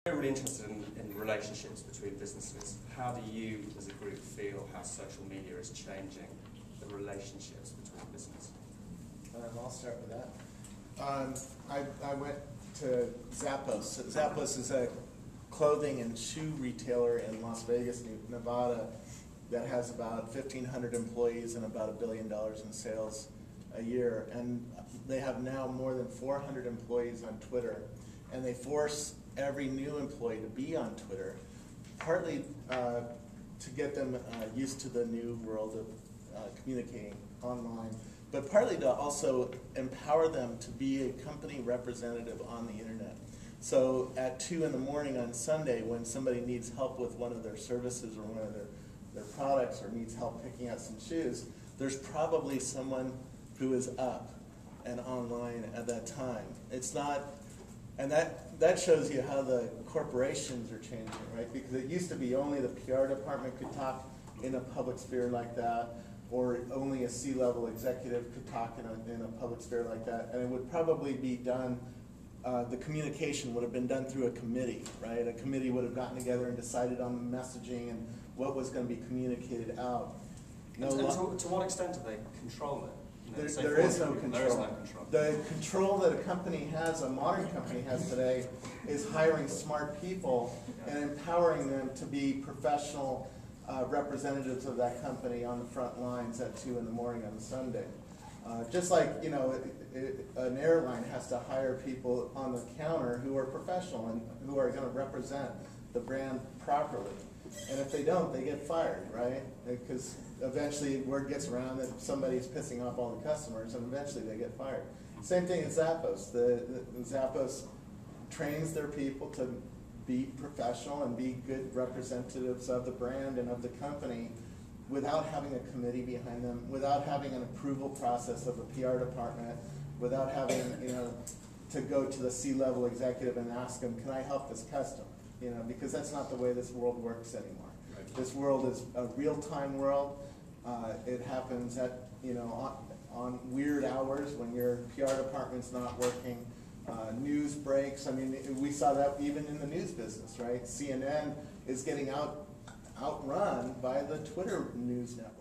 I'm really interested in relationships between businesses. How do you, as a group, feel how social media is changing the relationships between businesses? I'll start with that. I went to Zappos. Zappos is a clothing and shoe retailer in Las Vegas, Nevada, that has about 1,500 employees and about $1 billion in sales a year. And they have now more than 400 employees on Twitter. And they force every new employee to be on Twitter, partly to get them used to the new world of communicating online, but partly to also empower them to be a company representative on the internet. So at 2 in the morning on Sunday, when somebody needs help with one of their services or one of their products, or needs help picking out some shoes, there's probably someone who is up and online at that time. It's not, and that shows you how the corporations are changing, right? Because it used to be only the PR department could talk in a public sphere like that, or only a C-level executive could talk in a public sphere like that, and it would probably be done, the communication would have been done through a committee, right? A committee would have gotten together and decided on the messaging and what was going to be communicated out. To what extent do they control it? There is no control. The control that a company has, a modern company has today, is hiring smart people and empowering them to be professional representatives of that company on the front lines at 2 in the morning on a Sunday. Just like, you know, an airline has to hire people on the counter who are professional and who are going to represent the brand properly. And if they don't, they get fired, right? Because eventually word gets around that somebody's pissing off all the customers, and eventually they get fired. Same thing at Zappos. The Zappos trains their people to be professional and be good representatives of the brand and of the company without having a committee behind them, without having an approval process of a PR department, without having, you know, to go to the C-level executive and ask them, can I help this customer? You know, because that's not the way this world works anymore. Right. This world is a real-time world. It happens at, you know, on weird hours when your PR department's not working. News breaks. I mean, we saw that even in the news business, right? CNN is getting outrun by the Twitter news network.